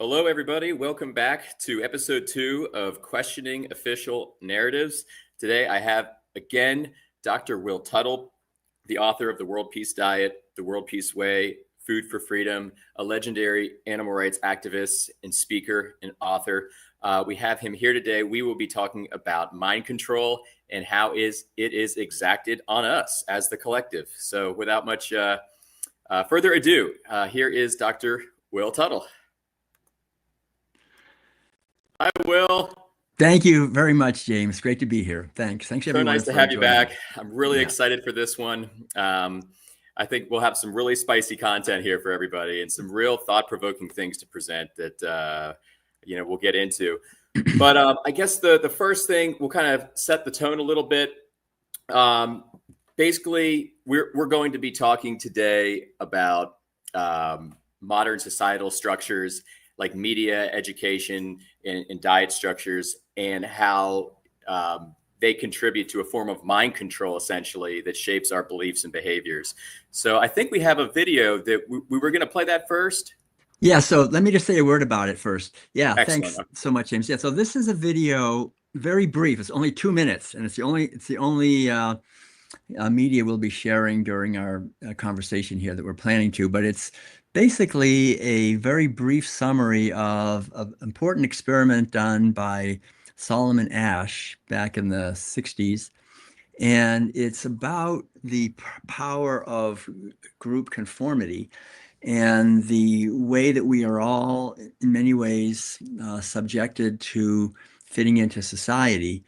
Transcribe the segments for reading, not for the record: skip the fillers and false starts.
Hello, everybody. Welcome back to episode 2 of Questioning Official Narratives. Today, I have, again, Dr. Will Tuttle, the author of The World Peace Diet, The World Peace Way, Food for Freedom, a legendary animal rights activist and speaker and author. We have him here today. We will be talking about mind control and how it is exacted on us as the collective. So without much further ado, here is Dr. Will Tuttle. Hi, Will. Thank you very much, James. Great to be here. Thanks everyone. So nice to have you back. I'm really excited for this one. I think we'll have some really spicy content here for everybody and some real thought-provoking things to present that we'll get into. But I guess the first thing, we'll kind of set the tone a little bit. Basically, we're going to be talking today about modern societal structures like media, education, and diet structures, and how they contribute to a form of mind control, essentially, that shapes our beliefs and behaviors. So I think we have a video that we were going to play that first. Yeah, so let me just say a word about it first. Yeah, Excellent. Thanks so much, James. Yeah, so this is a video, very brief. It's only 2 minutes, and it's the only media we'll be sharing during our conversation here that we're planning to, but it's basically a very brief summary of an important experiment done by Solomon Asch back in the 60s. And it's about the power of group conformity and the way that we are all, in many ways, subjected to fitting into society.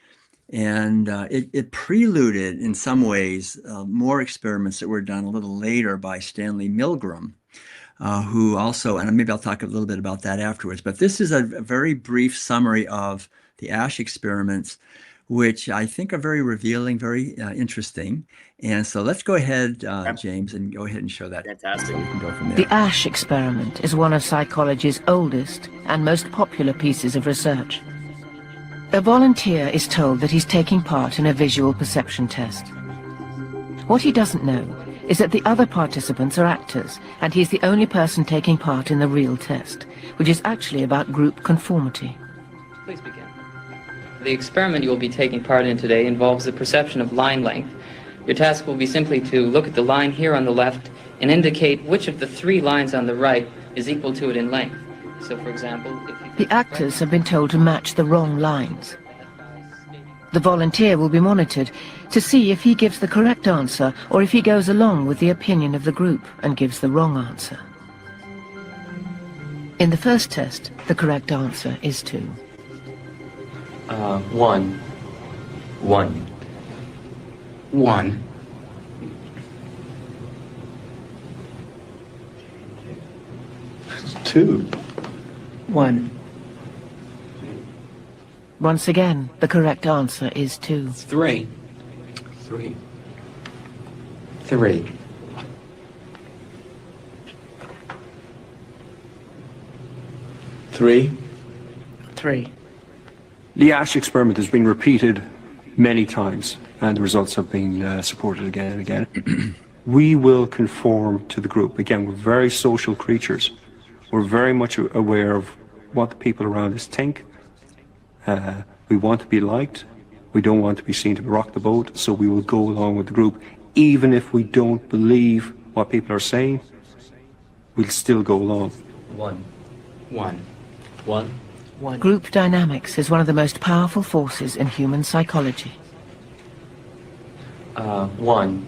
And it preluded, in some ways, more experiments that were done a little later by Stanley Mgrim, who also, and maybe I'll talk a little bit about that afterwards, but this is a very brief summary of the Asch experiments, which I think are very revealing, very interesting. And so let's go ahead, James, and go ahead and show that. Fantastic. We can go from there. The Asch experiment is one of psychology's oldest and most popular pieces of research. A volunteer is told that he's taking part in a visual perception test. What he doesn't know is that the other participants are actors, and he's the only person taking part in the real test, which is actually about group conformity. Please begin. The experiment you will be taking part in today involves the perception of line length. Your task will be simply to look at the line here on the left and indicate which of the 3 lines on the right is equal to it in length. So, for example, if you... The actors have been told to match the wrong lines. The volunteer will be monitored to see if he gives the correct answer or if he goes along with the opinion of the group and gives the wrong answer. In the first test, the correct answer is 2. 1. 1. 1. 2. 1. Once again, the correct answer is 2. 3. 3. 3. 3. 3. The Asch experiment has been repeated many times, and the results have been supported again and again. We will conform to the group. Again, we're very social creatures. We're very much aware of what the people around us think. We want to be liked. We don't want to be seen to rock the boat, so we will go along with the group. Even if we don't believe what people are saying, we'll still go along. 1. 1. 1. 1. Group dynamics is one of the most powerful forces in human psychology. 1.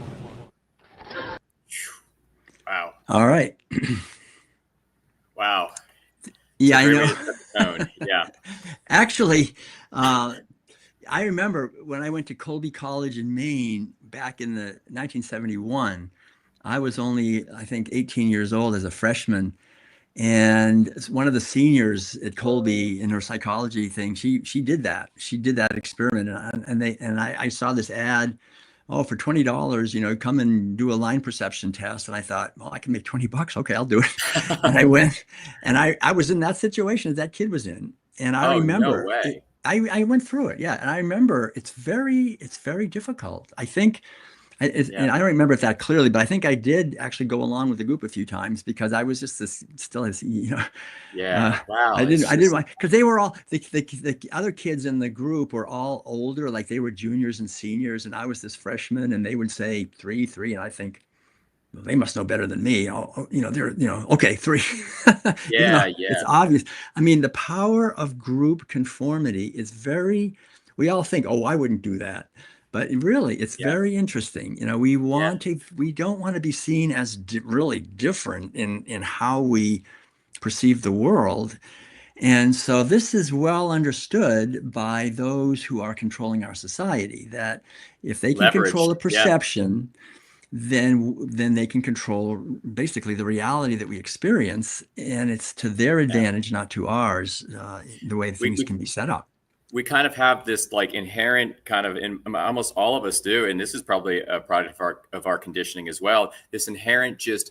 Wow. All right. Wow. Yeah, I know. Yeah. Actually, I remember when I went to Colby College in Maine back in the 1971, I was only, I think, 18 years old as a freshman. And one of the seniors at Colby in her psychology thing, she did that. She did that experiment. And I saw this ad, oh, for $20, come and do a line perception test. And I thought, well, I can make $20. Okay, I'll do it. And I went, and I was in that situation that kid was in. And I remember, no way. I went through it. Yeah. And I remember it's very difficult. I think And I don't remember that clearly, but I think I did actually go along with the group a few times because I was just still as, Wow. I It's didn't just, want, because they were all, the other kids in the group were all older, like they were juniors and seniors, and I was this freshman, and they would say three, and I think, well, they must know better than me. They're, okay, three. Even though it's yeah. obvious. I mean, the power of group conformity is we all think, oh, I wouldn't do that. But really, it's Yeah. very interesting. Yeah. We don't want to be seen as really different in how we perceive the world. And so this is well understood by those who are controlling our society, that if they can control Leverage. the Yeah. perception, then they can control basically the reality that we experience, and it's to their Yeah. advantage, not to ours, the way We, things we can be set up. we kind of have this like inherent kind of, in almost all of us do, and this is probably a product of our conditioning as well, this inherent just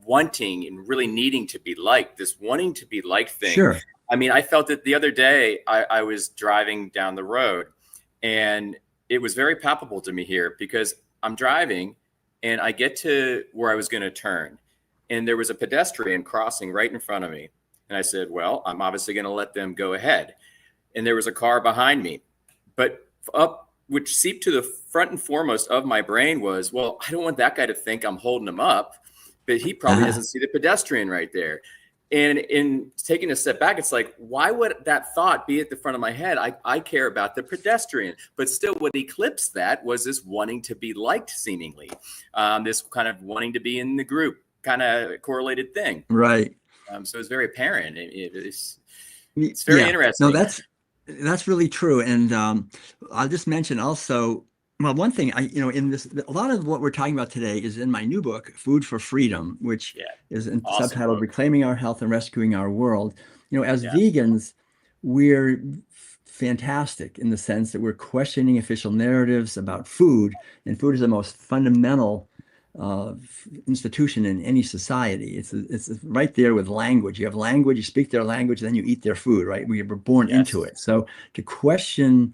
wanting and really needing to be liked, this wanting to be liked thing. Sure. I mean, I felt it the other day. I was driving down the road, and it was very palpable to me here because I'm driving and I get to where I was going to turn, and there was a pedestrian crossing right in front of me. And I said, well, I'm obviously going to let them go ahead. And there was a car behind me. But which seeped to the front and foremost of my brain was, well, I don't want that guy to think I'm holding him up, but he probably doesn't see the pedestrian right there. And in taking a step back, it's like, why would that thought be at the front of my head? I care about the pedestrian. But still, what eclipsed that was this wanting to be liked, seemingly. This kind of wanting to be in the group kind of correlated thing. Right. So it's very apparent. It's very No, interesting. that's really true. And I'll just mention also, well, one thing in this, a lot of what we're talking about today is in my new book, Food for Freedom, which is Awesome subtitled book. Reclaiming Our Health and Rescuing Our World. As Yeah. vegans, we're fantastic in the sense that we're questioning official narratives about food, and food is the most fundamental institution in any society. It's right there with language. You have language, you speak their language, then you eat their food, right? We were born into it. So to question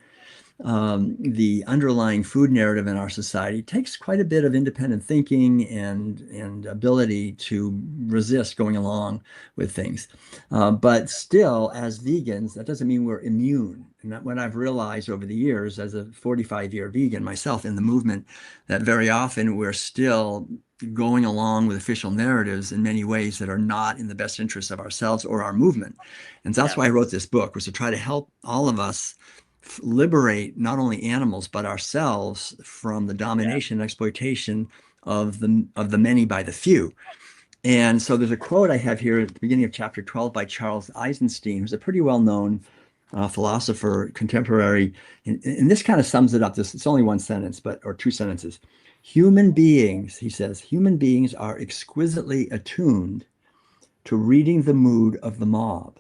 the underlying food narrative in our society takes quite a bit of independent thinking and ability to resist going along with things. But still, as vegans, that doesn't mean we're immune. And that, what I've realized over the years as a 45-year vegan myself in the movement, that very often we're still going along with official narratives in many ways that are not in the best interest of ourselves or our movement. And that's why I wrote this book, was to try to help all of us liberate not only animals but ourselves from the domination and exploitation of the many by the few. And so there's a quote I have here at the beginning of chapter 12 by Charles Eisenstein, who's a pretty well-known philosopher, contemporary, and this kind of sums it up. It's only one sentence, or two sentences. Human beings, he says, human beings are exquisitely attuned to reading the mood of the mob.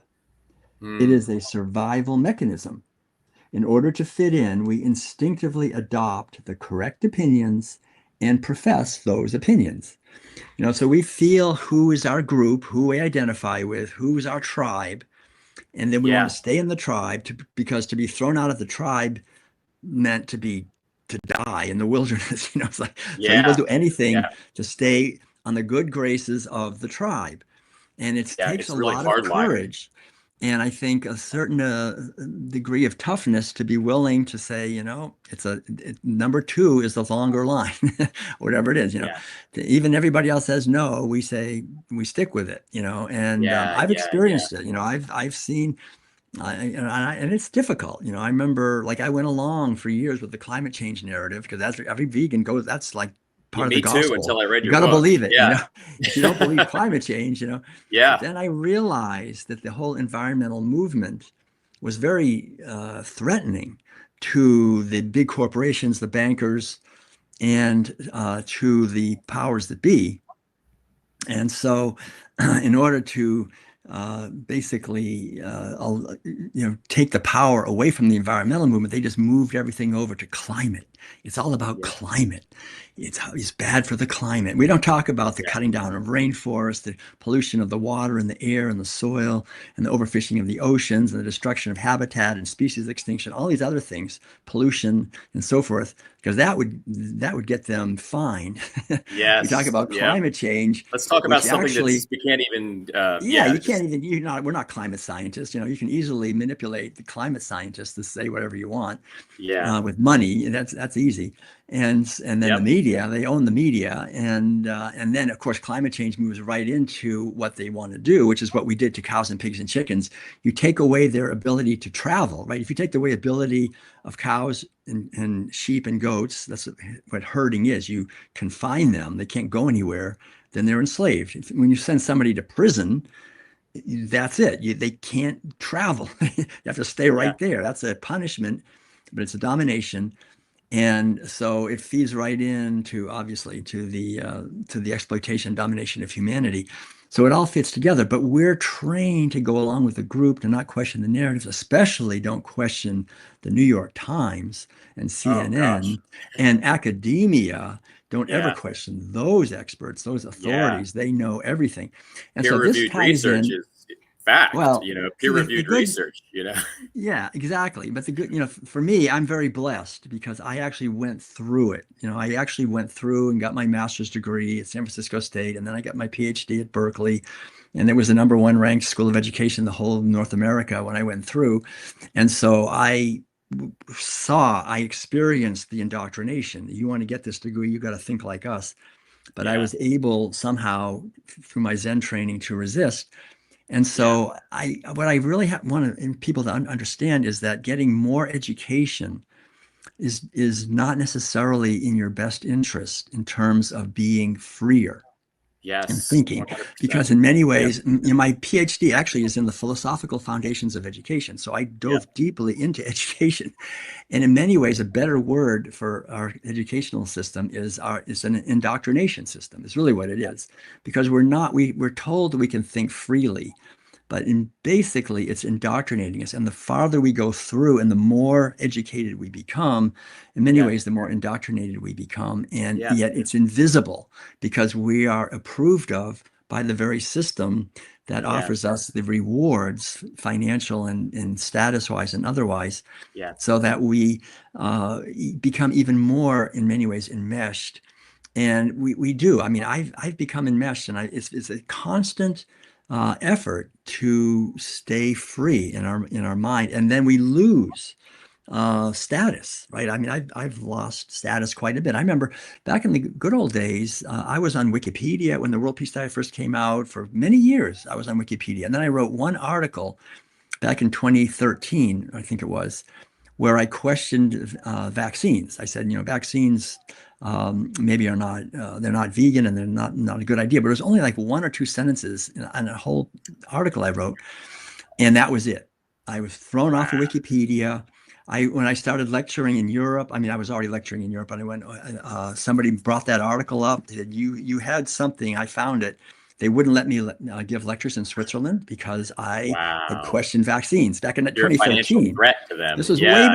It is a survival mechanism. In order to fit in, we instinctively adopt the correct opinions and profess those opinions. So we feel who is our group, who we identify with, who is our tribe, and then we want to stay in the tribe because to be thrown out of the tribe meant to die in the wilderness. It's like, so you will do anything to stay on the good graces of the tribe. And it takes a really lot of courage. And I think a certain degree of toughness to be willing to say, number two is the longer line, whatever it is, even everybody else says no, we say, we stick with it, and I've experienced it, I've seen, and it's difficult. I remember, like, I went along for years with the climate change narrative because that's every vegan goes, that's like part of the gospel. Me too, until I read your book. You got to believe it. If you don't believe climate change, But then I realized that the whole environmental movement was very threatening to the big corporations, the bankers, and to the powers that be. And so, in order to basically take the power away from the environmental movement, they just moved everything over to climate. It's all about climate. It's bad for the climate. We don't talk about the cutting down of rainforests, the pollution of the water and the air and the soil, and the overfishing of the oceans, and the destruction of habitat and species extinction, all these other things, pollution and so forth, because that would get them fined. We talk Yes. about Yeah. climate change, Let's talk about which something actually, that's we can't even. yeah, you can't even, we're not climate scientists. You can easily manipulate the climate scientists to say whatever you want Yeah. with money. That's easy. And then the media, they own the media. And then, of course, climate change moves right into what they want to do, which is what we did to cows and pigs and chickens. You take away their ability to travel, right? If you take away ability of cows and sheep and goats, that's what herding is. You confine them. They can't go anywhere. Then they're enslaved. When you send somebody to prison, that's it. They can't travel. You have to stay right there. That's a punishment, but it's a domination. And so it feeds right into, obviously, to the exploitation, domination of humanity. So it all fits together, but we're trained to go along with the group, to not question the narratives, especially don't question the New York Times and CNN and academia. Don't ever question those experts, those authorities. They know everything. And so this Peer-reviewed ties research in. is fact. Well, Peer-reviewed research. Yeah, exactly. But the good, for me, I'm very blessed because I actually went through it. I actually went through and got my master's degree at San Francisco State, and then I got my PhD at Berkeley, and it was the #1 ranked school of education in the whole of North America when I went through. And so I experienced the indoctrination. You want to get this degree, you got to think like us. But I was able somehow through my Zen training to resist. And so what I really want people to understand is that getting more education is not necessarily in your best interest in terms of being freer and Yes. thinking, 100%. because in many ways, my PhD actually is in the philosophical foundations of education. So I dove deeply into education. And in many ways, a better word for our educational system is an indoctrination system. Is really what it is, because we're told that we can think freely, but basically it's indoctrinating us. And the farther we go through and the more educated we become, in many ways, the more indoctrinated we become. And yet it's invisible because we are approved of by the very system that offers us the rewards, financial and status-wise and otherwise, so that we become even more, in many ways, enmeshed. And we do. I mean, I've become enmeshed, and it's a constant effort to stay free in our mind, and then we lose status, right? I mean, I've lost status quite a bit. I remember back in the good old days, I was on Wikipedia when the World Peace Diet first came out. For many years, I was on Wikipedia, and then I wrote one article back in 2013, I think it was, where I questioned vaccines. I said, vaccines maybe are not, they're not vegan and they're not a good idea. But it was only like 1 or 2 sentences in a whole article I wrote. And that was it. I was thrown off of Wikipedia. When I started lecturing in Europe, I mean, I was already lecturing in Europe, but I went, somebody brought that article up. They said, you had something, I found it. They wouldn't let me give lectures in Switzerland because I had questioned vaccines back in 2013. You're a financial threat to them. This was way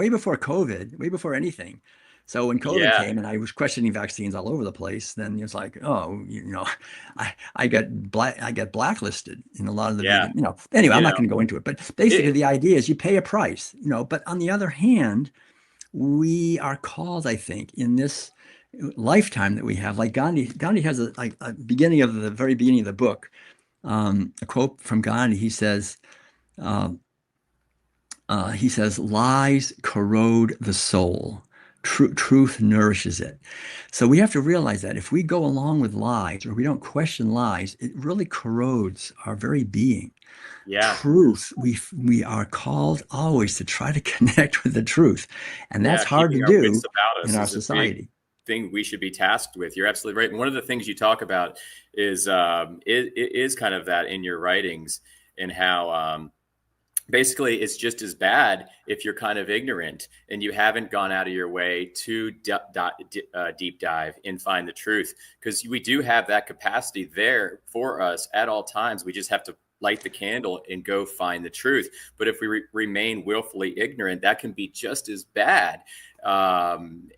before COVID, way before anything. So when COVID came and I was questioning vaccines all over the place, then it's like, I got blacklisted in a lot of the vegan, anyway, I'm not going to go into it, but basically the idea is you pay a price, but on the other hand, we are called, I think, in this lifetime that we have, like Gandhi has a beginning of the very beginning of the book, a quote from Gandhi. He says, lies corrode the soul. Truth nourishes it. So we have to realize that if we go along with lies or we don't question lies, it really corrodes our very being. Truth, we are called always to try to connect with the truth. And that's hard to do in our society. Thing we should be tasked with. You're absolutely right. And one of the things you talk about is it is kind of that in your writings, and how basically it's just as bad if you're kind of ignorant and you haven't gone out of your way to deep dive and find the truth, because we do have that capacity there for us at all times. We just have to light the candle and go find the truth. But if we remain willfully ignorant, that can be just as bad.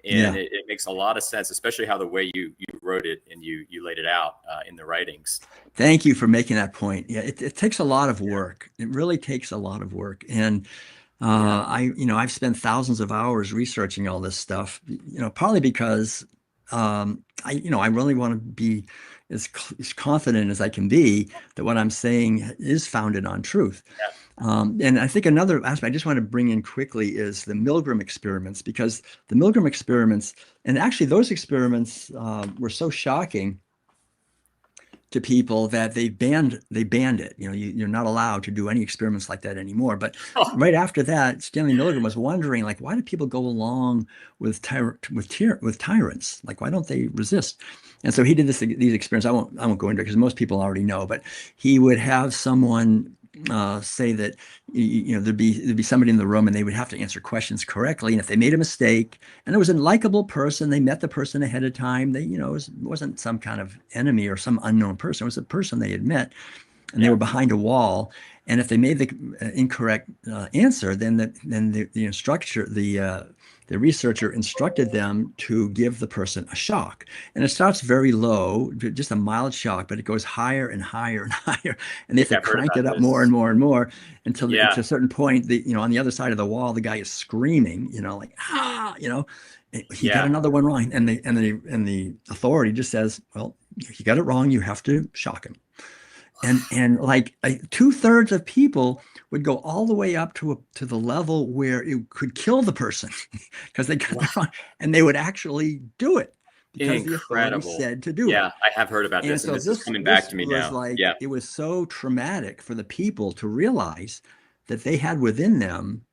It makes a lot of sense, especially how the way you wrote it and you laid it out in the writings. Thank you for making that point. Yeah, it takes a lot of work. It really takes a lot of work. And I've spent thousands of hours researching all this stuff, partly because I really want to be as confident as I can be that what I'm saying is founded on truth. And I think another aspect I just want to bring in quickly is the Mgrim experiments, because the Mgrim experiments, and actually those experiments were so shocking to people that they banned it. You're not allowed to do any experiments like that anymore. But right after that, Stanley Mgrim was wondering, like, why do people go along with tyrants? Like, why don't they resist? And so he did these experiments. I won't go into it because most people already know. But he would have someone say that there'd be somebody in the room and they would have to answer questions correctly, and if they made a mistake, and it was a likable person, they met the person ahead of time, it wasn't some kind of enemy or some unknown person, it was a person they had met, and they were behind a wall, and if they made the incorrect answer, then the instructor, the researcher instructed them to give the person a shock. And it starts very low, just a mild shock, but it goes higher and higher and higher. And they have to crank it up more and more and more until to a certain point, on the other side of the wall, the guy is screaming, he got another one wrong. And the authority just says, well, you got it wrong. You have to shock him. And like 2/3 of people would go all the way up to the level where it could kill the person because they got it wrong, and they would actually do it because the authority said to do it. Yeah, I have heard about this, and this is coming back to me now. It was so traumatic for the people to realize that they had within them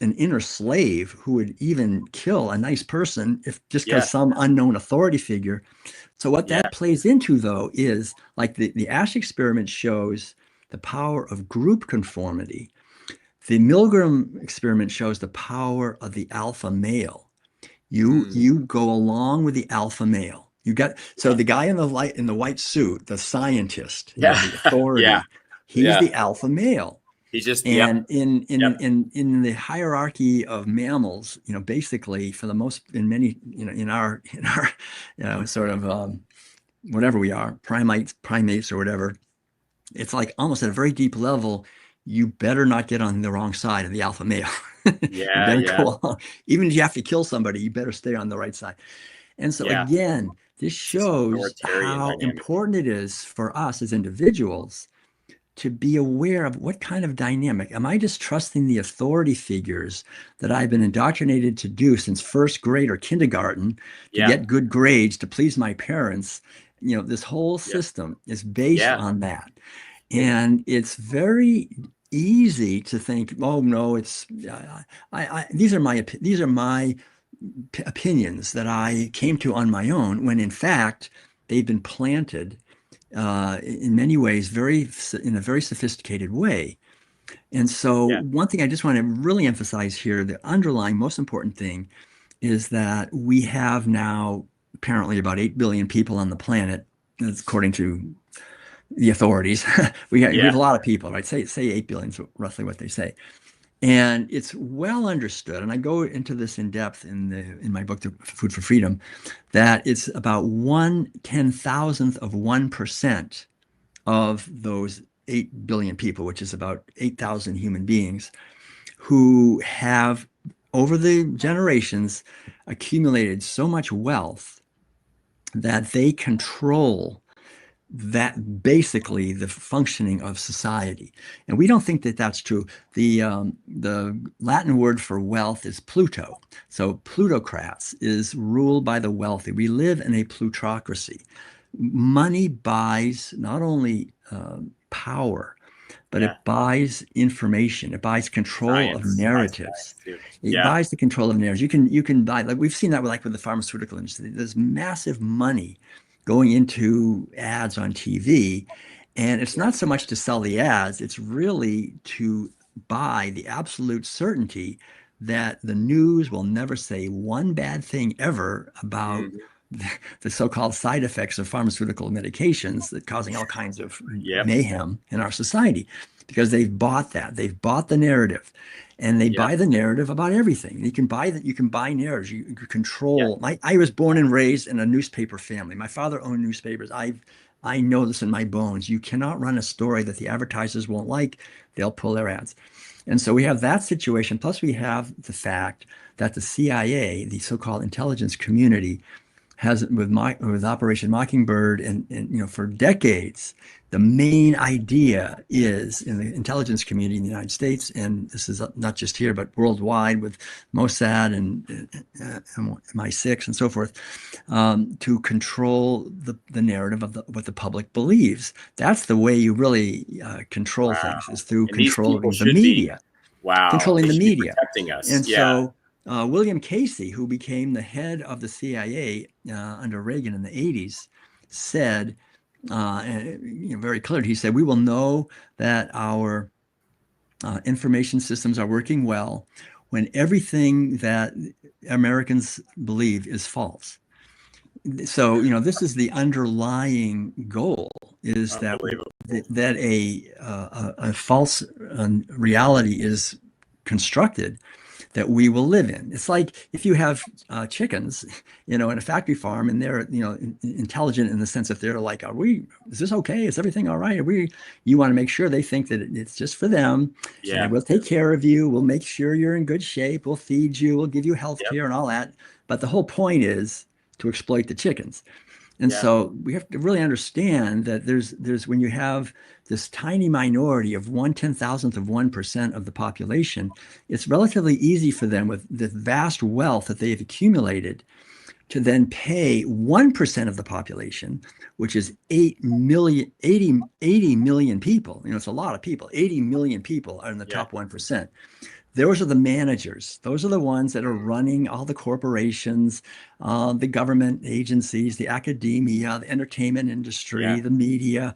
an inner slave who would even kill a nice person just because some unknown authority figure. So what that plays into, though, is like the Ash experiment shows the power of group conformity. The Mgrim experiment shows the power of the alpha male. You go along with the alpha male. The guy in the white suit, the scientist, the authority, he's the alpha male. He's just in the hierarchy of mammals, basically for the most, in our sort of whatever we are, primates or whatever, it's like almost at a very deep level, you better not get on the wrong side of the alpha male. You better go along. Even if you have to kill somebody, you better stay on the right side. And so again, this shows how important it is for us as individuals to be aware of what kind of dynamic. Am I just trusting the authority figures that I've been indoctrinated to do since first grade or kindergarten to get good grades, to please my parents? This whole system is based on that. And it's very easy to think, oh no, it's these are my opinions that I came to on my own, when in fact they've been planted in many ways in a very sophisticated way. And so one thing I just want to really emphasize here, the underlying most important thing, is that we have now apparently about 8 billion people on the planet, according to the authorities. we have a lot of people, right? Say 8 billion is roughly what they say. And it's well understood, and I go into this in depth in my book, The Food for Freedom, that it's about 1/10,000th of 1% of those 8 billion people, which is about 8,000 human beings, who have, over the generations, accumulated so much wealth that they control that basically the functioning of society. And we don't think that that's true. The Latin word for wealth is Pluto. So plutocrats is ruled by the wealthy. We live in a plutocracy. Money buys not only power, but it buys information. It buys control of narratives. It buys the control of narratives. You can buy, like we've seen that with the pharmaceutical industry. There's massive money going into ads on TV. And it's not so much to sell the ads, it's really to buy the absolute certainty that the news will never say one bad thing ever about the so-called side effects of pharmaceutical medications that causing all kinds of Yep. mayhem in our society, because they've bought that. They've bought the narrative, and they Yep. buy the narrative about everything. You can buy that. You can buy narratives. You control. Yeah. I was born and raised in a newspaper family. My father owned newspapers. I know this in my bones. You cannot run a story that the advertisers won't like. They'll pull their ads. And so we have that situation. Plus, we have the fact that the CIA, the so-called intelligence community, has with Operation Mockingbird and for decades, the main idea is in the intelligence community in the United States, and this is not just here but worldwide with Mossad and MI6 and so forth, to control the narrative of what the public believes. That's the way you really control things, is through And these controlling people the should media. Controlling they the should be media. protecting us. And Yeah. so William Casey, who became the head of the CIA under Reagan in the 80s, said, very clearly, he said, we will know that our information systems are working well when everything that Americans believe is false. So, this is the underlying goal, is that a false reality is constructed that we will live in. It's like if you have chickens, in a factory farm, and they're, intelligent in the sense that they're like, is this okay? Is everything all right? You want to make sure they think that it's just for them. Yeah. And we'll take care of you. We'll make sure you're in good shape. We'll feed you. We'll give you health care and all that. But the whole point is to exploit the chickens. And so we have to really understand that there's when you have this tiny minority of 1/10,000th of 1% of the population, it's relatively easy for them, with the vast wealth that they've accumulated, to then pay 1% of the population, which is 80 million people. It's a lot of people. 80 million people are in the top 1%. Those are the managers. Those are the ones that are running all the corporations, the government agencies, the academia, the entertainment industry, the media.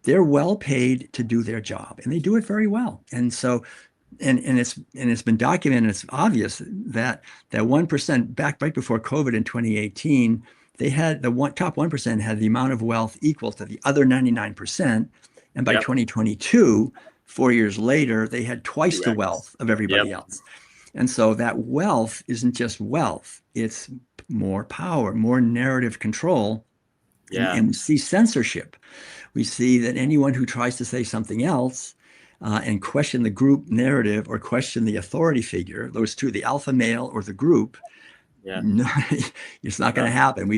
They're well paid to do their job, and they do it very well. And so, and it's been documented. It's obvious that 1% back right before COVID in 2018, they had top 1% had the amount of wealth equal to the other 99%, and by 2022. 4 years later, they had twice the wealth of everybody else. And so that wealth isn't just wealth, it's more power, more narrative control. And we see censorship. We see that anyone who tries to say something else and question the group narrative or question the authority figure, those two, the alpha male or the group, it's not going to happen.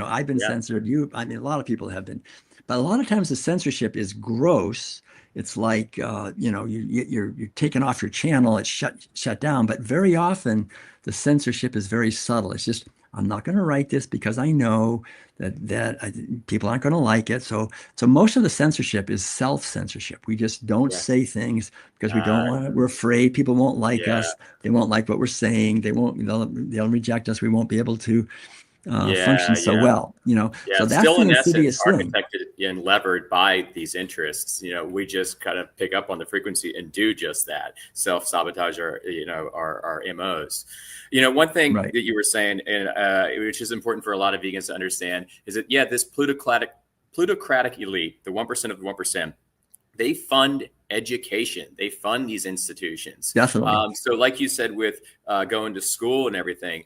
I've been censored. A lot of people have been. But a lot of times the censorship is gross. It's like, you're taken off your channel, it's shut down. But very often the censorship is very subtle. It's just, I'm not going to write this because I know that people aren't going to like it. So most of the censorship is self-censorship. We just don't say things because we don't want to. We're afraid people won't like us. They won't like what we're saying. They'll reject us. We won't be able to function so well, so that's still the in insidious essence thing. architected and levered by these interests. We just kind of pick up on the frequency and do just that, self-sabotage our MOs. One thing that you were saying, and which is important for a lot of vegans to understand, is that this plutocratic elite, the 1% of the 1%, they fund education. They fund these institutions. Definitely. So like you said, with going to school and everything,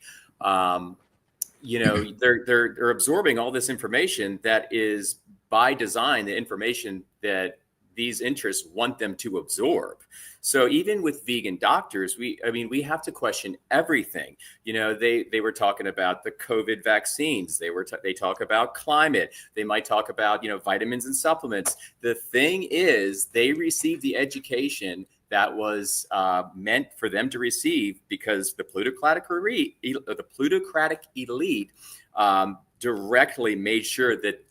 they're absorbing all this information that is by design, the information that these interests want them to absorb. So even with vegan doctors, we have to question everything. They were talking about the COVID vaccines. They talk about climate. They might talk about, vitamins and supplements. The thing is, they receive the education that was meant for them to receive because the plutocratic elite directly made sure that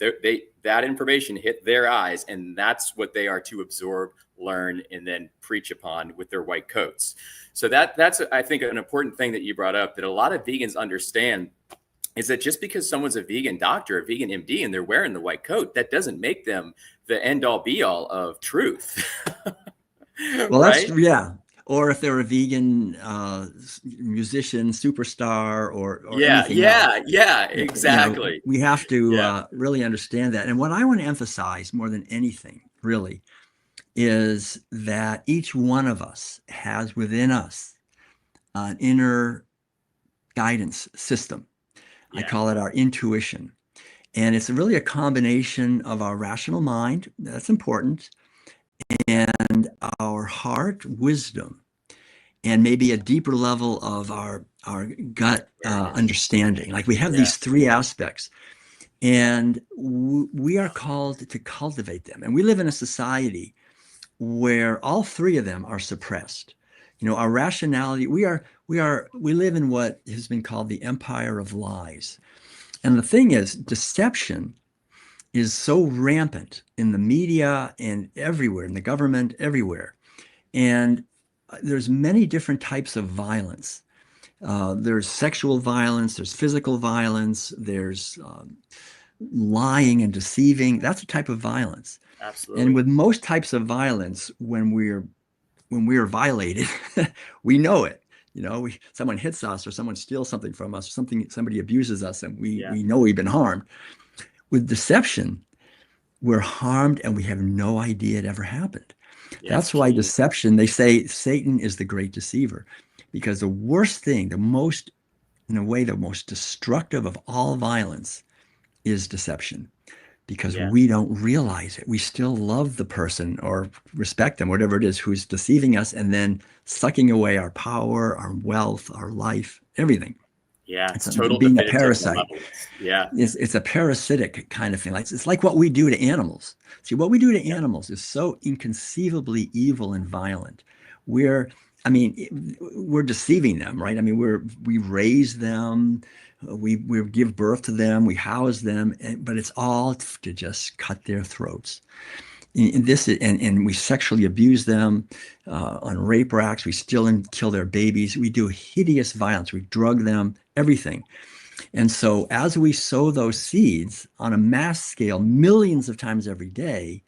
that information hit their eyes, and that's what they are to absorb, learn, and then preach upon with their white coats. So that's I think an important thing that you brought up, that a lot of vegans understand, is that just because someone's a vegan doctor, a vegan MD, and they're wearing the white coat, that doesn't make them the end all be all of truth. Well, that's or if they're a vegan musician, superstar, or Yeah, anything else. exactly. We have to Yeah. really understand that. And what I want to emphasize more than anything, really, is that each one of us has within us an inner guidance system. I Yeah. call it our intuition. And it's really a combination of our rational mind, that's important, and our heart wisdom, and maybe a deeper level of our gut understanding. Like we have these three aspects, and we are called to cultivate them. And we live in a society where all three of them are suppressed. Our rationality, we live in what has been called the empire of lies. And the thing is, deception is so rampant in the media and everywhere, in the government, everywhere. And there's many different types of violence. There's sexual violence, there's physical violence, there's lying and deceiving. That's a type of violence. Absolutely. And with most types of violence, when we're violated, we know it. Someone hits us, or someone steals something from us, or somebody abuses us, and we know we've been harmed. With deception, we're harmed and we have no idea it ever happened. That's why deception, they say Satan is the great deceiver, because the worst thing, the most destructive of all violence is deception, because we don't realize it. We still love the person or respect them, whatever it is, who's deceiving us and then sucking away our power, our wealth, our life, everything. Yeah, it's total being a definitive parasite. malevolence. Yeah, it's a parasitic kind of thing. It's like what we do to animals. See, what we do to animals is so inconceivably evil and violent. We're deceiving them, right? We raise them, we give birth to them, we house them, but it's all to just cut their throats. And we sexually abuse them on rape racks. We steal and kill their babies. We do hideous violence. We drug them, everything. And so as we sow those seeds on a mass scale, millions of times every day,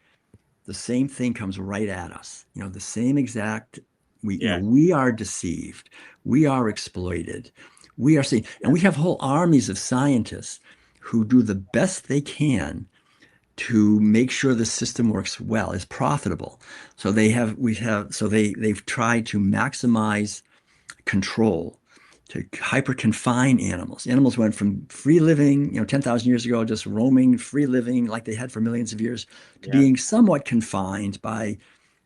the same thing comes right at us. The same exact, we are deceived. We are exploited. We are seen. And we have whole armies of scientists who do the best they can to make sure the system works well, is profitable. So they've tried to maximize control, to hyper confine animals. Animals went from free living, 10,000 years ago, just roaming, free living like they had for millions of years, to being somewhat confined by,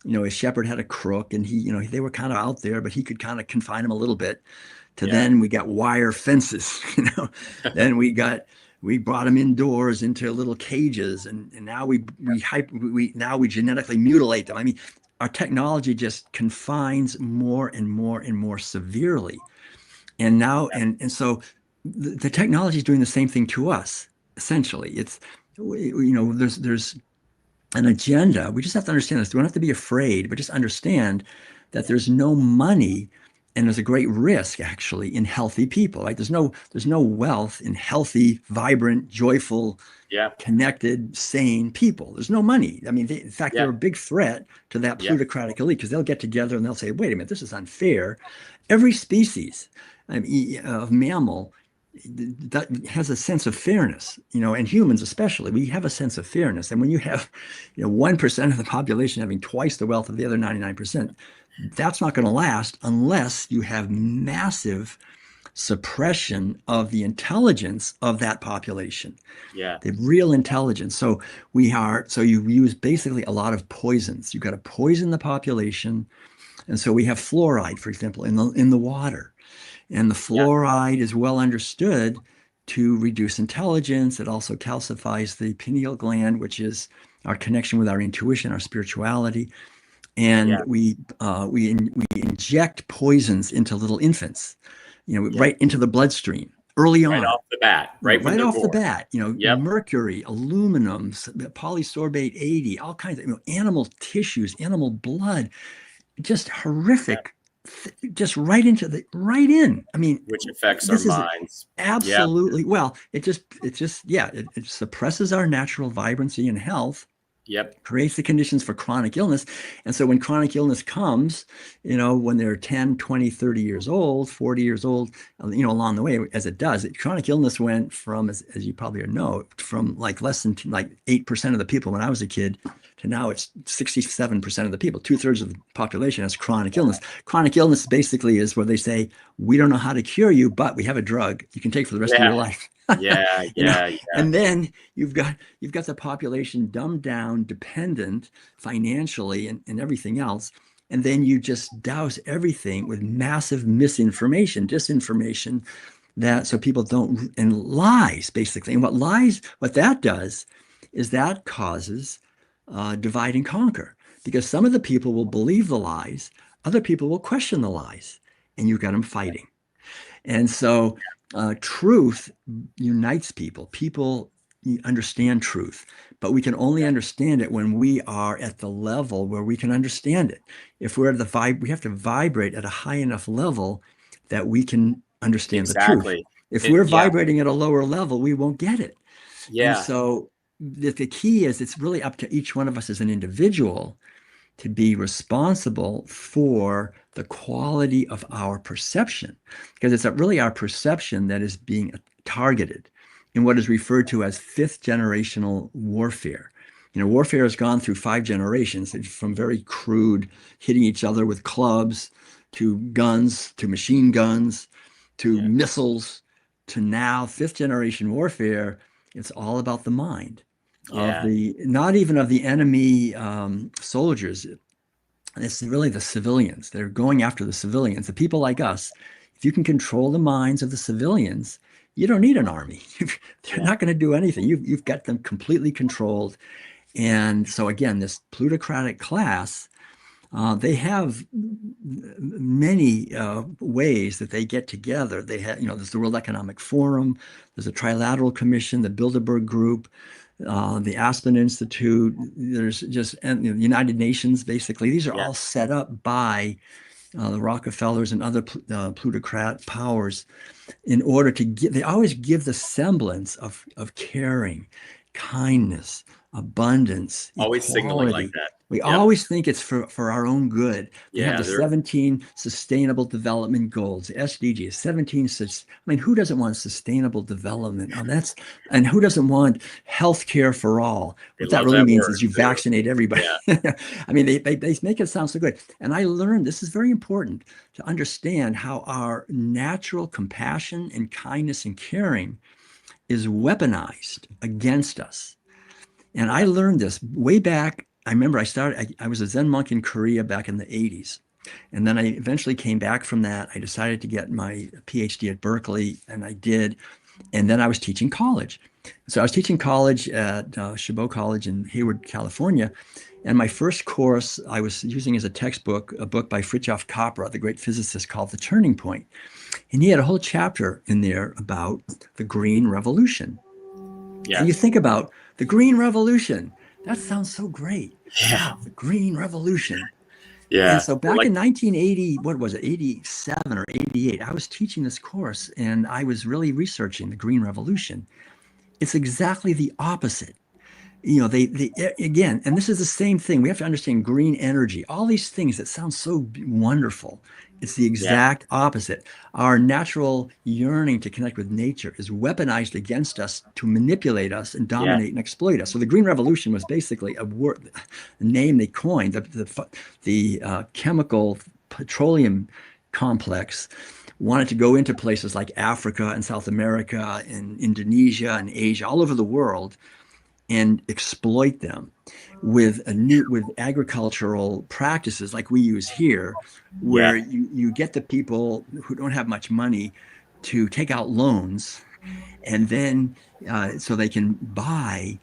a shepherd had a crook, and they were kind of out there, but he could kind of confine them a little bit. To then we got wire fences, then we brought them indoors into little cages, and now we genetically mutilate them. Our technology just confines more and more and more severely. And now, and so the technology is doing the same thing to us, essentially. It's, there's an agenda. We just have to understand this. We don't have to be afraid, but just understand that there's no money and there's a great risk, actually, in healthy people. Like there's no wealth in healthy, vibrant, joyful, connected, sane people. There's no money. In fact, they're a big threat to that plutocratic elite, because they'll get together and they'll say, wait a minute, this is unfair. Every species of mammal that has a sense of fairness, and humans especially, we have a sense of fairness. And when you have 1% of the population having twice the wealth of the other 99%, that's not going to last unless you have massive suppression of the intelligence of that population. The real intelligence. So you use basically a lot of poisons. You've got to poison the population. And so we have fluoride, for example, in the water. And the fluoride is well understood to reduce intelligence. It also calcifies the pineal gland, which is our connection with our intuition, our spirituality. And we inject poisons into little infants, right into the bloodstream early on. Right off the bat, right off the bat. Mercury, aluminum, polysorbate 80, all kinds of animal tissues, animal blood, just horrific. Just right in. Which affects our minds. Absolutely. Well, it suppresses our natural vibrancy and health. Yep. creates the conditions for chronic illness. And so when chronic illness comes, when they're 10, 20, 30 years old, 40 years old, along the way, as it does, chronic illness went from, as you probably know, from like less than 8% of the people when I was a kid to now it's 67% of the people. 2/3 of the population has chronic illness. Chronic illness basically is where they say, we don't know how to cure you, but we have a drug you can take for the rest of your life. Yeah, yeah. And then you've got the population dumbed down, dependent financially and everything else. And then you just douse everything with massive misinformation, disinformation, so people don't, and lies basically. And what that does is that causes divide and conquer, because some of the people will believe the lies, other people will question the lies, and you've got them fighting. And so truth unites people. People understand truth, but we can only understand it when we are at the level where we can understand it. If we're at we have to vibrate at a high enough level that we can understand the truth. If we're vibrating at a lower level, we won't get it. Yeah. And so the key is, it's really up to each one of us as an individual to be responsible for the quality of our perception, because it's really our perception that is being targeted in what is referred to as fifth generational warfare. Warfare has gone through 5 generations, from very crude hitting each other with clubs, to guns, to machine guns, to missiles, to now 5th generation warfare. It's all about the mind. Not even of the enemy soldiers. It's really the civilians. They're going after the civilians, the people like us. If you can control the minds of the civilians, you don't need an army. They're not going to do anything. You've got them completely controlled. And so again, this plutocratic class, they have many ways that they get together. They have, there's the World Economic Forum, there's a Trilateral Commission, the Bilderberg Group, the Aspen Institute, there's just the United Nations, basically. These are all set up by the Rockefellers and other plutocrat powers in order to they always give the semblance of caring, kindness, abundance, always equality. Signaling like that. We always think it's for our own good. We have the they're 17 Sustainable Development Goals, SDGs, 17. Who doesn't want sustainable development? And who doesn't want health care for all? What that really means is you vaccinate everybody. Yeah. They make it sound so good. And I learned, this is very important, to understand how our natural compassion and kindness and caring is weaponized against us. And I learned this way back. I remember I was a Zen monk in Korea back in the 80s. And then I eventually came back from that. I decided to get my PhD at Berkeley, and I did. And then I was teaching college. So I was teaching college at Chabot College in Hayward, California. And my first course I was using as a textbook, a book by Fritjof Capra, the great physicist, called The Turning Point. And he had a whole chapter in there about the Green Revolution. Yeah. And you think about the Green Revolution. That sounds so great. Yeah. Wow, the Green Revolution. Yeah. And so back in 1980, what was it, 87 or 88, I was teaching this course and I was really researching the Green Revolution. It's exactly the opposite. They again, and this is the same thing. We have to understand green energy, all these things that sound so wonderful. It's the exact opposite. Our natural yearning to connect with nature is weaponized against us to manipulate us and dominate and exploit us. So the Green Revolution was basically a name they coined, the chemical petroleum complex wanted to go into places like Africa and South America and Indonesia and Asia, all over the world, and exploit them with agricultural practices like we use here, where you get the people who don't have much money to take out loans, and then so they can buy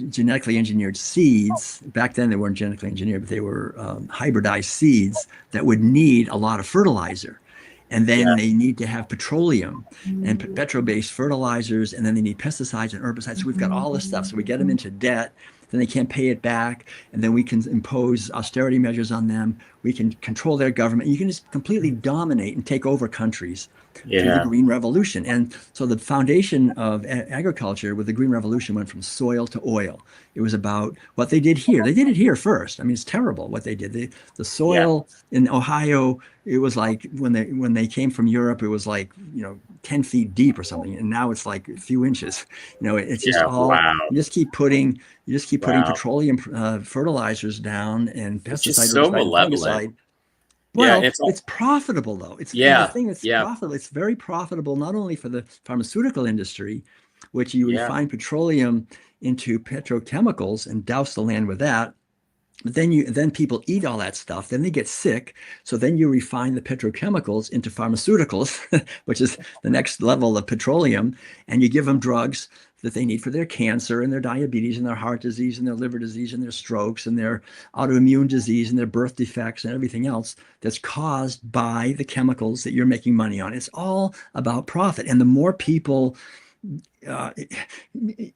genetically engineered seeds. Back then they weren't genetically engineered, but they were hybridized seeds that would need a lot of fertilizer. And then they need to have petroleum and petro-based fertilizers, and then they need pesticides and herbicides. So we've got all this stuff. So we get them into debt, then they can't pay it back, and then we can impose austerity measures on them. We can control their government. You can just completely dominate and take over countries through the Yeah. Green Revolution. And so the foundation of agriculture with the Green Revolution went from soil to oil. It was about what they did here. They did it here first. I mean, it's terrible what they did. The soil in Ohio, it was like when they came from Europe, it was like 10 feet deep or something, and now it's like a few inches. It's just Yeah. all Wow. you just keep putting Wow. petroleum fertilizers down and It's just pesticide, so herbicide, and malevolent. fungicide. Yeah. Well, It's all, it's profitable though. It's the yeah. thing that's Yeah. profitable. It's very profitable not only for the pharmaceutical industry, which you Yeah. refine petroleum into petrochemicals and douse the land with that. But then people eat all that stuff, then they get sick. So then you refine the petrochemicals into pharmaceuticals, which is the next level of petroleum, and you give them drugs that they need for their cancer and their diabetes and their heart disease and their liver disease and their strokes and their autoimmune disease and their birth defects and everything else that's caused by the chemicals that you're making money on. It's all about profit. And the more people uh,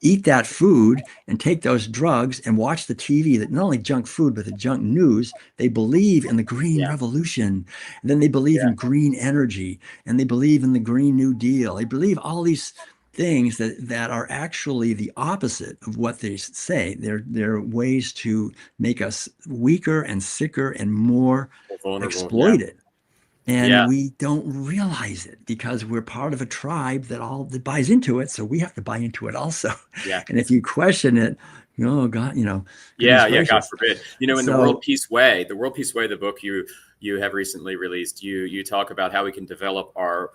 eat that food and take those drugs and watch the TV, that not only junk food, but the junk news, they believe in the Green Yeah. Revolution. And then they believe in green energy, and they believe in the Green New Deal. They believe all these things that are actually the opposite of what they say. They're ways to make us weaker and sicker and more Vulnerable. exploited. And Yeah. we don't realize it because we're part of a tribe that buys into it. So we have to buy into it also. Yeah. And if you question it, oh God, Yeah. goodness Yeah. God gracious. forbid. In the So- World Peace Way, the book you have recently released, you talk about how we can develop our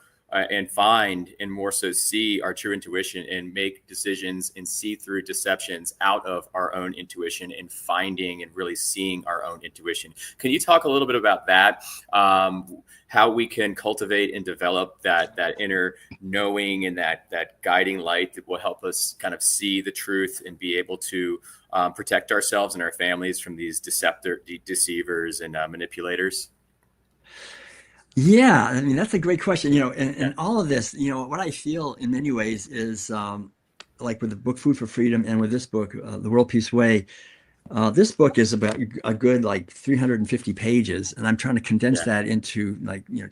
and find and more so see our true intuition and make decisions and see through deceptions out of our own intuition and finding and really seeing our own intuition. Can you talk a little bit about that? How we can cultivate and develop that inner knowing and that guiding light that will help us kind of see the truth and be able to protect ourselves and our families from these deceivers and manipulators? Yeah, I mean, that's a great question. And all of this, what I feel in many ways is like with the book Food for Freedom and with this book, The World Peace Way, this book is about a good like 350 pages, and I'm trying to condense that into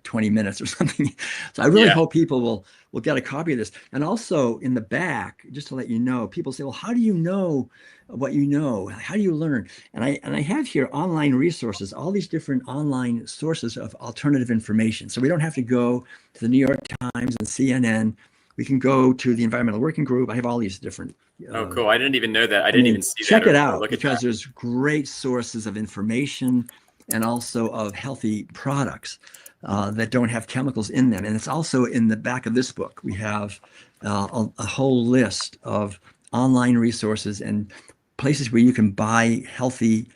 20 minutes or something. So I really hope people will get a copy of this. And also in the back, just to let you know, people say, well, how do you know what you know? How do you learn? And I have here online resources, all these different online sources of alternative information. So we don't have to go to the New York Times and CNN. We can go to the Environmental Working Group. I have all these different. Oh, cool. I didn't even know that. I didn't even see that. Check it or out look at because that. there's great sources of information and also of healthy products that don't have chemicals in them. And it's also in the back of this book. We have a whole list of online resources and places where you can buy healthy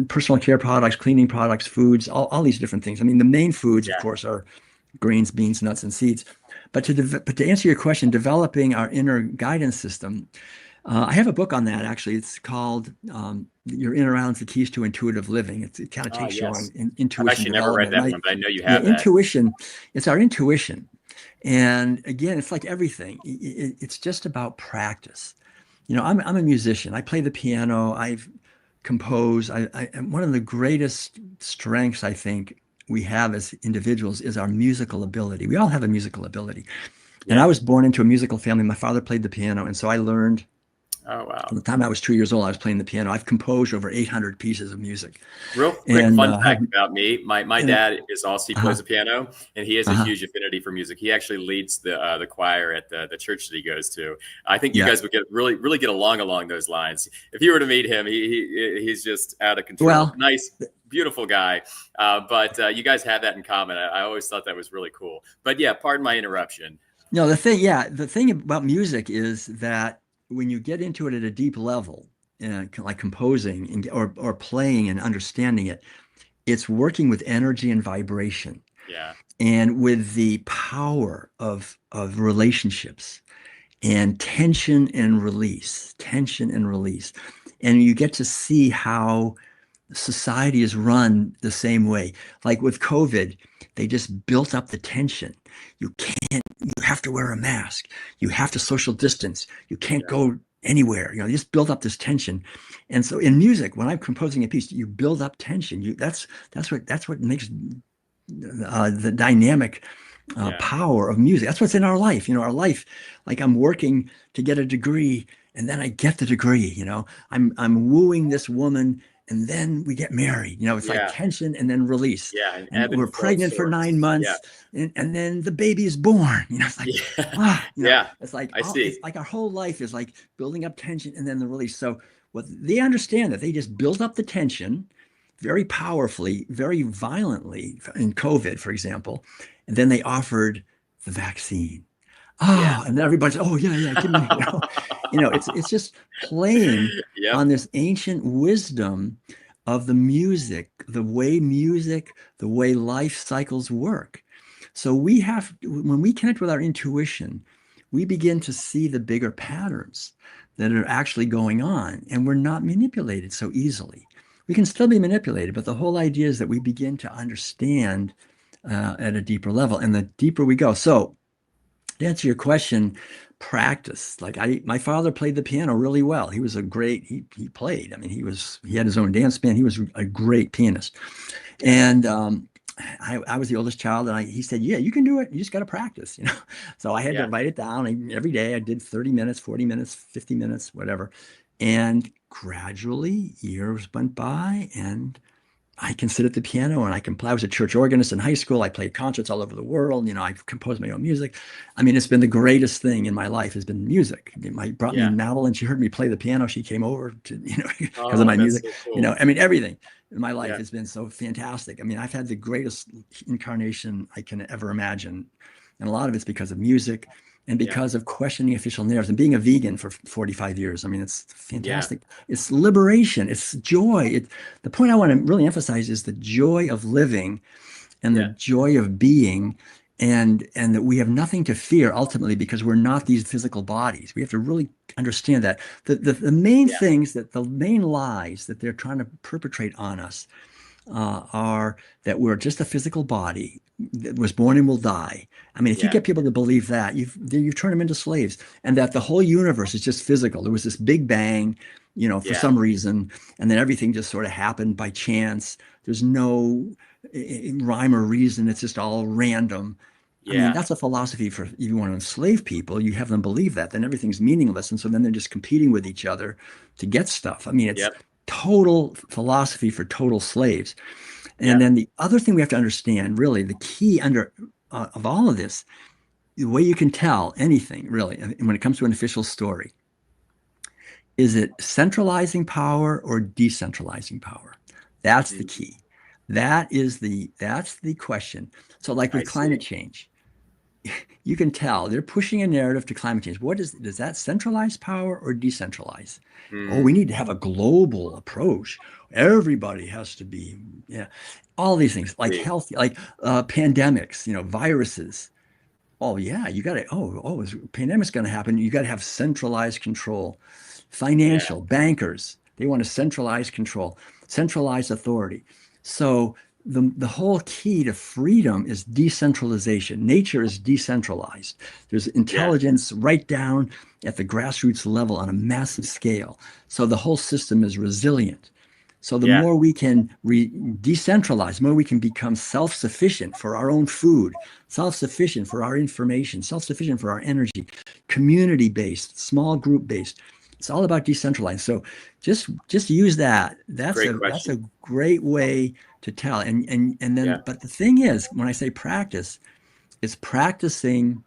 personal care products, cleaning products, foods, all these different things. I mean, the main foods, of course, are grains, beans, nuts, and seeds. But to answer your question, developing our inner guidance system, I have a book on that, actually. It's called Your Inner Rounds, the Keys to Intuitive Living. It kind of takes you on intuition. I've actually never read that one, but I know you have that. Intuition, it's our intuition. And again, it's like everything. It's just about practice. I'm a musician. I play the piano. I've composed. One of the greatest strengths, I think, we have as individuals is our musical ability. We all have a musical ability. And I was born into a musical family. My father played the piano. And so I learned from the time I was 2 years old, I was playing the piano. I've composed over 800 pieces of music. Real quick fun fact about me. My dad is also, he plays the piano, and he has a huge affinity for music. He actually leads the choir at the church that he goes to. I think you guys would really get along those lines. If you were to meet him, he's just out of control. Well, nice, beautiful guy. But you guys have that in common. I always thought that was really cool. But yeah, pardon my interruption. No, the thing about music is that when you get into it at a deep level, like composing or playing and understanding it, it's working with energy and vibration. Yeah. And with the power of relationships and tension and release. And you get to see how society is run the same way. Like with COVID, they just built up the tension. You have to wear a mask. You have to social distance. You can't go anywhere. You just build up this tension. And so in music, when I'm composing a piece, you build up tension. That's what makes the dynamic power of music. That's what's in our life. Our life, like I'm working to get a degree, and then I get the degree. I'm wooing this woman, and then we get married. It's like tension and then release. And And ebb we're flow pregnant for sorts. 9 months, and then the baby is born. It's like, it's like I see. It's like our whole life is like building up tension and then the release. So what they understand that they just build up the tension very powerfully, very violently in COVID, for example, and then they offered the vaccine. And everybody's, give me, it's just playing on this ancient wisdom of the music, the way life cycles work. So when we connect with our intuition, we begin to see the bigger patterns that are actually going on, and we're not manipulated so easily. We can still be manipulated, but the whole idea is that we begin to understand at a deeper level, and the deeper we go. So to answer your question, practice. Like my father played the piano really well. He was he played. I mean, he had his own dance band. He was a great pianist. And I was the oldest child, and he said, yeah, you can do it. You just got to practice, So I had to write it down. Every day I did 30 minutes, 40 minutes, 50 minutes, whatever. And gradually years went by, and I can sit at the piano and I can play. I was a church organist in high school. I played concerts all over the world. I've composed my own music. I mean, it's been the greatest thing in my life has been music. I brought me Madeline. She heard me play the piano. She came over to, because of my music, so cool. I mean, everything in my life has been so fantastic. I mean, I've had the greatest incarnation I can ever imagine. And a lot of it's because of music and because of questioning official narratives and being a vegan for 45 years. I mean, it's fantastic. It's liberation. It's joy. The point I want to really emphasize is the joy of living and the joy of being, and that we have nothing to fear ultimately because we're not these physical bodies. We have to really understand that. The main things, the main lies that they're trying to perpetrate on us are that we're just a physical body that was born and will die. I mean, if you get people to believe that, you've turned them into slaves, and that the whole universe is just physical. There was this big bang, for some reason, and then everything just sort of happened by chance. There's no rhyme or reason. It's just all random. I mean, that's a philosophy for, if you want to enslave people, you have them believe that, then everything's meaningless. And so then they're just competing with each other to get stuff. I mean, it's total philosophy for total slaves. And then the other thing we have to understand, really, the key of all of this, the way you can tell anything, really, when it comes to an official story, is it centralizing power or decentralizing power? That's the key. That's the question. So like with climate change, you can tell they're pushing a narrative to climate change. Does that centralize power or decentralize? Oh, we need to have a global approach. Everybody has to be, all these things like health, like pandemics, viruses. Oh yeah, you got to, is pandemic's going to happen. You got to have centralized control. Financial bankers, they want to centralize control, centralized authority. So the whole key to freedom is decentralization. Nature is decentralized. There's intelligence right down at the grassroots level on a massive scale. So the whole system is resilient. So the more we can decentralize, the more we can become self-sufficient for our own food, self-sufficient for our information, self-sufficient for our energy, community-based, small group-based. It's all about decentralizing. So just use that. That's a great way to tell. And then, but the thing is, when I say practice, it's practicing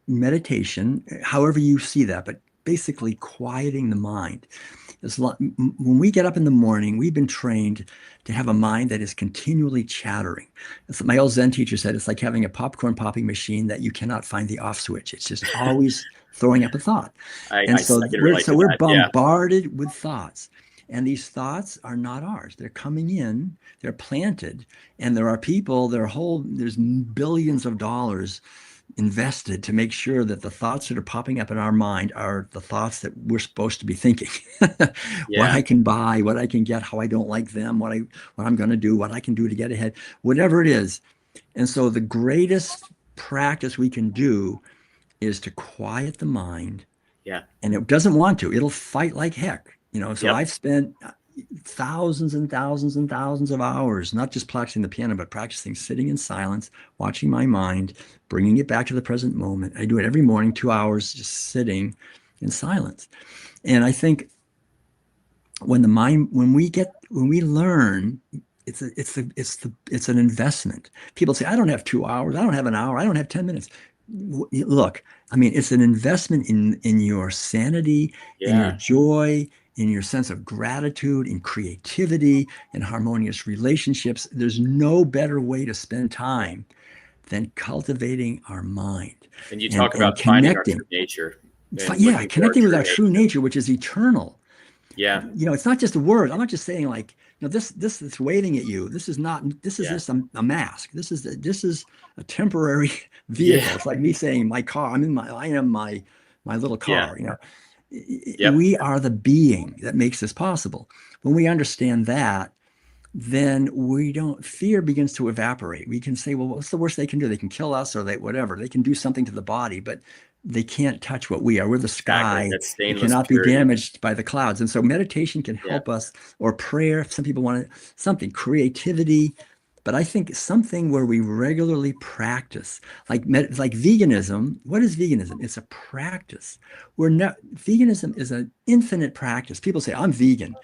meditation, however you see that, but basically quieting the mind. When we get up in the morning, we've been trained to have a mind that is continually chattering. My old Zen teacher said, it's like having a popcorn popping machine that you cannot find the off switch. It's just always throwing up a thought. So we're bombarded with thoughts. And these thoughts are not ours. They're coming in, they're planted, and there are people, there's billions of dollars invested to make sure that the thoughts that are popping up in our mind are the thoughts that we're supposed to be thinking. What I can buy, what I can get, how I don't like them, what I'm going to do, what I can do to get ahead, whatever it is. And so the greatest practice we can do is to quiet the mind Yeah. and it doesn't want to. It'll fight like heck. So Yep. I've spent thousands and thousands and thousands of hours, not just practicing the piano, but practicing sitting in silence, watching my mind, bringing it back to the present moment. I do it every morning, 2 hours, just sitting in silence. And I think when we learn, it's an investment. People say, I don't have 2 hours, I don't have an hour, I don't have 10 minutes. Look, I mean, it's an investment in your sanity, in your Yeah. joy, in your sense of gratitude, in creativity, in harmonious relationships. There's no better way to spend time than cultivating our mind And you and talk about finding our connecting. true nature and Yeah, looking for our connecting with true our true nature. nature, which is eternal. Yeah. It's not just a word. I'm not just saying like, this that's waving at you. This is not. This is Yeah. just a mask. This is a temporary vehicle. Yeah. It's like me saying my car. I am my little Yeah. car. Yep. We are the being that makes this possible. When we understand that, then fear begins to evaporate. We can say, well, what's the worst they can do? They can kill us, or whatever. They can do something to the body, but they can't touch what we are. We're the Exactly. sky. That It stainless cannot be purity. damaged by the clouds. And so meditation can Yeah. help us, or prayer, if some people want something, creativity. But I think something where we regularly practice, like veganism. What is veganism? It's a practice. Veganism is an infinite practice. People say, I'm vegan.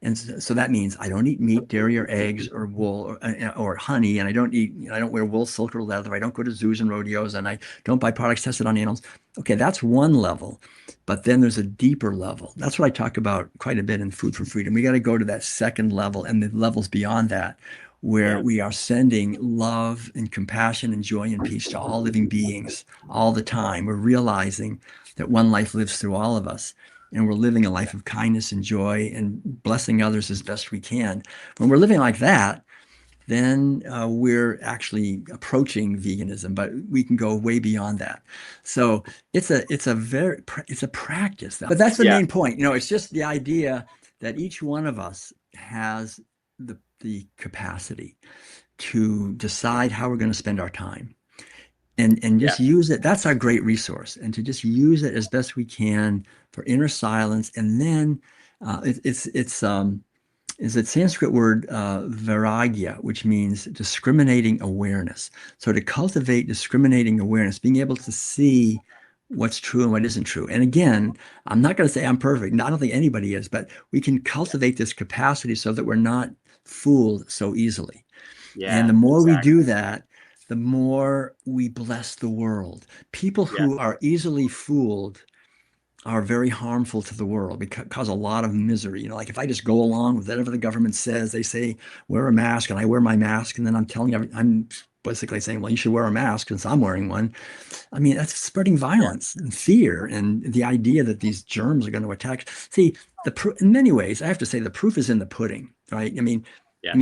And so that means I don't eat meat, dairy, or eggs, or wool, or honey, and I don't wear wool, silk, or leather. I don't go to zoos and rodeos, and I don't buy products tested on animals. Okay, that's one level, but then there's a deeper level. That's what I talk about quite a bit in Food for Freedom. We got to go to that second level and the levels beyond that, where Yeah. we are sending love and compassion and joy and peace to all living beings all the time. We're realizing that one life lives through all of us, and we're living a life of kindness and joy and blessing others as best we can. When we're living like that, then we're actually approaching veganism, but we can go way beyond that. So it's a practice. But that's the Yeah. main point. It's just the idea that each one of us has the capacity to decide how we're going to spend our time. And Yeah. just use it. That's our great resource, and to just use it as best we can for inner silence. And then it's is a Sanskrit word, vairagya, which means discriminating awareness. So to cultivate discriminating awareness, being able to see what's true and what isn't true. And again, I'm not going to say I'm perfect. I don't think anybody is, but we can cultivate this capacity so that we're not fooled so easily. And Yeah. the more we Exactly. do that, the more we bless the world. People Yeah. who are easily fooled are very harmful to the world, because cause a lot of misery. Like if I just go along with whatever the government says, they say wear a mask, and I wear my mask, and then I'm basically saying, well, you should wear a mask since I'm wearing one. I mean, that's spreading Yeah. violence and fear, and the idea that these germs are going to attack. See, in many ways, I have to say the proof is in the pudding, right? Yeah.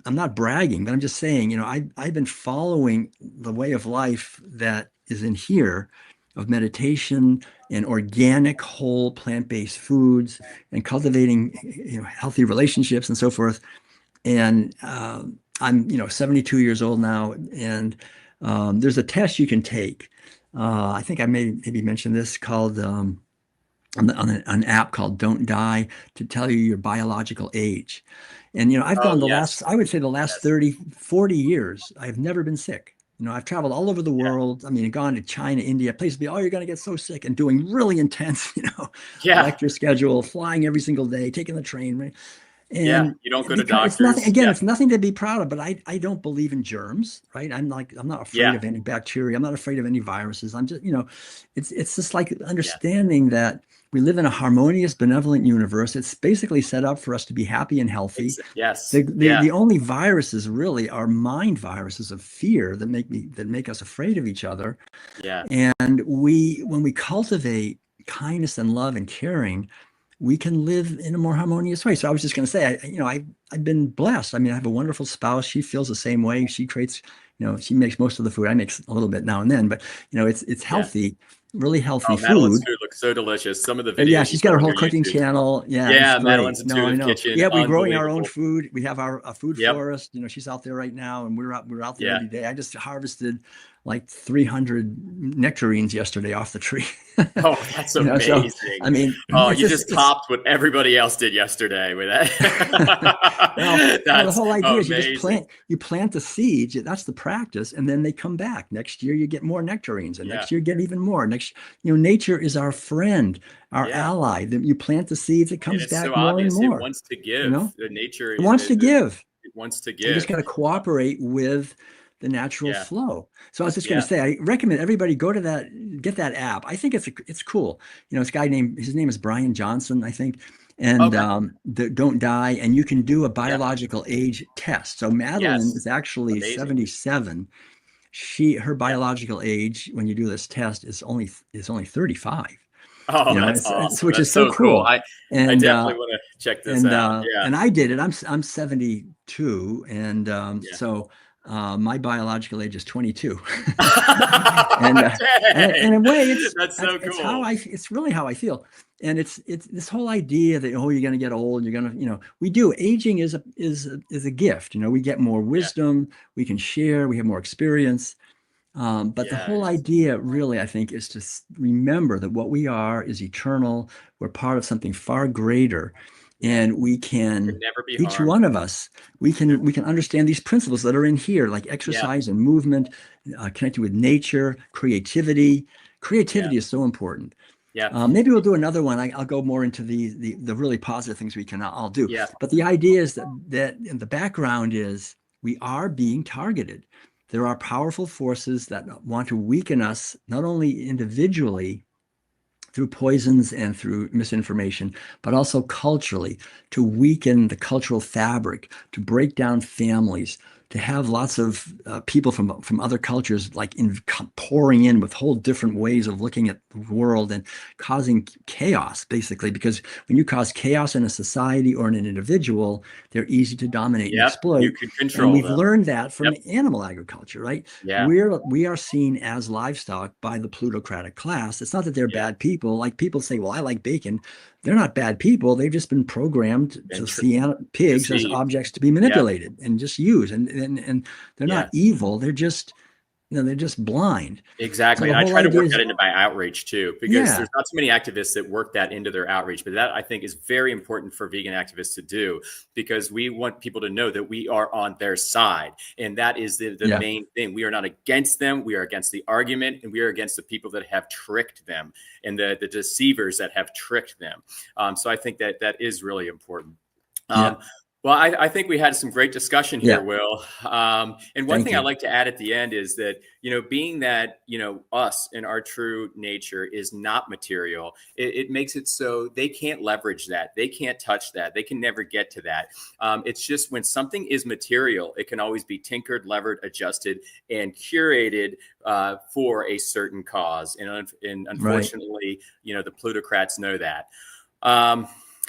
I'm not bragging, but I'm just saying, I've been following the way of life that is in here, of meditation and organic, whole plant-based foods, and cultivating, healthy relationships and so forth. And I'm 72 years old now, and there's a test you can take. I think I maybe mentioned this, called on an app called Don't Die, to tell you your biological age. And I've Oh, gone yes. I would say the last Yes. 30, 40 years, I've never been sick. I've traveled all over the Yeah. world. I mean, gone to China, India, places be, oh, you're going to get so sick, and doing really intense, Yeah. lecture schedule, flying every single day, taking the train, right? Yeah. And You don't go to because it's nothing, doctors. again, Yeah. it's nothing to be proud of, but I don't believe in germs, right? I'm not afraid Yeah. of any bacteria. I'm not afraid of any viruses. I'm just, it's just like Yeah. understanding that we live in a harmonious, benevolent universe. It's basically set up for us to be happy and healthy. Yes. The Yeah. only viruses really are mind viruses of fear that make us afraid of each other. Yeah. And when we cultivate kindness and love and caring, we can live in a more harmonious way. So I was just going to say, I've been blessed. I mean, I have a wonderful spouse. She feels the same way. She creates, she makes most of the food. I make a little bit now and then, but it's Yeah. healthy. really healthy Oh, Madeline's food. food looks so delicious. Some of the Yeah, videos you she's got put her on whole your cooking YouTube. channel. Yeah, it's Yeah, great. Madeline's No, I Intuitive know. Kitchen, Yeah, we're growing our own unbelievable. food. We have our food Yep. florist. You know, she's out there right now, and we're out there Yeah. every day. I just harvested like 300 nectarines yesterday off the tree. Oh, that's You know, so amazing. I mean, Oh, it's you just just topped what everybody else did yesterday with that. well, the That's whole idea is amazing. you plant the seeds. That's the practice, and then they come back. Next year, you get more nectarines, and Yeah. next year, you get even more. Nature is our friend, our Yeah. ally. You plant the seeds, it And comes it's so back more and obvious. It more. wants to You give. know, The nature, it wants to give. it wants to You just give. got to cooperate with the natural Yeah. flow. So I was just going Yeah. to say, I recommend everybody go to that, get that app. I think it's cool. You know, this guy his name is Brian Johnson, I think, and Okay. the Don't Die, and you can do a Yeah. biological age test. So Madeline Yes. is actually Amazing. 77. Her biological age when you do this test is only 35. Oh, You know, that's awesome. which is That's so so cool. cool. I And definitely want to check this out. Yeah. and I did it. I'm 72, and Yeah. so my biological age is 22. and Dang. in a way, That's so it's how cool. it's really how I feel. And it's this whole idea that you're going to get old, you're going to we do aging is a gift. You know, we get more Yeah. wisdom, we can share, we have more experience. But the whole Yes. idea, really, I think, is to remember that what we are is eternal. We're part of something far greater, Yeah. and we Can can, never be each harmed. one of us, we can understand these principles that are in here, like Yeah. exercise and movement, connecting with nature, creativity. Yeah. Creativity is so important. Yeah. Maybe we'll do another one. I'll go more into the really positive things we can all do. Yeah. But the idea is that in the background is we are being targeted. There are powerful forces that want to weaken us, not only individually through poisons and through misinformation, but also culturally, to weaken the cultural fabric, to break down families, to have lots of people from other cultures pouring in with whole different ways of looking at the world and causing chaos, basically, because when you cause chaos in a society or in an individual, they're easy to dominate and Yep. You exploit. can And control we've them. learned that from Yep. animal agriculture, right? Yeah. We are seen as livestock by the plutocratic class. It's not that they're Yeah. bad people. Like people say, well, I like bacon. They're not bad people. They've just been programmed to see pigs as Deceive. objects to be Yeah. manipulated and just used. And they're Yeah. not evil. They're just blind. Exactly. So the And I whole try to idea work is, that into my outreach too, because there's not too many activists that work that into their outreach. But that I think is very important for vegan activists to do, because we want people to know that we are on their side. And that is the main thing. We are not against them. We are against the argument, and we are against the people that have tricked them and the deceivers that have tricked them. So I think that is really important. Well, I think we had some great discussion here, Will. And one thing I like to add at the end is that, being that, us and our true nature is not material, it makes it so they can't leverage that. They can't touch that. They can never get to that. It's just when something is material, it can always be tinkered, levered, adjusted, and curated for a certain cause. And unfortunately, the plutocrats know that.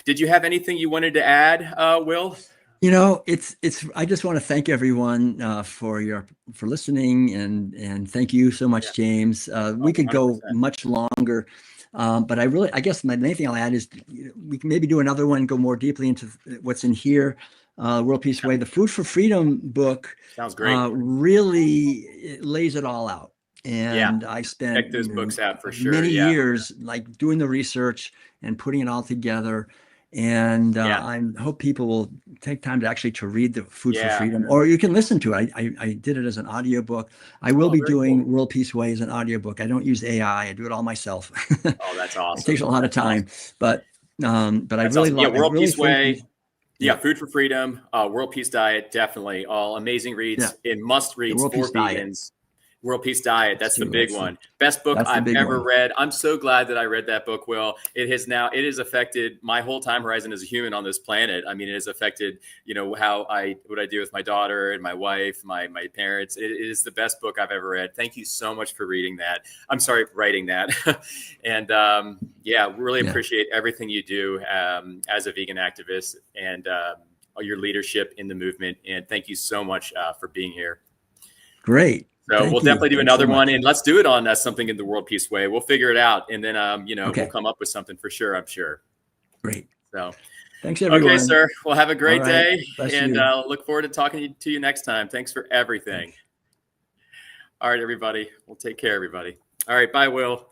Did you have anything you wanted to add, Will? I just want to thank everyone for listening, and thank you so much, James. We could 100%. go much longer, but I guess my main thing I'll add is we can maybe do another one, go more deeply into what's in here. World Peace Way, the Food for Freedom book. Sounds great. Really lays it all out. And I spent check those books out for sure. many years like doing the research and putting it all together. And I hope people will take time to read the Food for Freedom, or you can listen to it. I did it as an audiobook. I will be doing World Peace Way as an audiobook. I don't use AI. I do it all myself. Oh, that's awesome. It takes a lot of time, but I that's really awesome. love World Peace Way. Food for Freedom, World Peace Diet, definitely all amazing reads and must reads for vegans. World Peace Diet. That's the big one. Best book I've ever read. I'm so glad that I read that book, Will. It has affected my whole time horizon as a human on this planet. I mean, it has affected, what I do with my daughter and my wife, my parents. It is the best book I've ever read. Thank you so much for reading that. I'm sorry, writing that. And really appreciate everything you do as a vegan activist and your leadership in the movement. And thank you so much for being here. Great. So Thank we'll you. definitely do Thanks so another one, much. and let's do it on something in the world peace way. We'll figure it out, and then Okay. we'll come up with something for sure. I'm sure. Great. So Thanks, everyone. okay, sir. Well, have a great All right. day, Bless and you. look forward to talking to you next time. Thanks for everything. Thanks. All right, everybody. We'll take care, everybody. All right, bye, Will.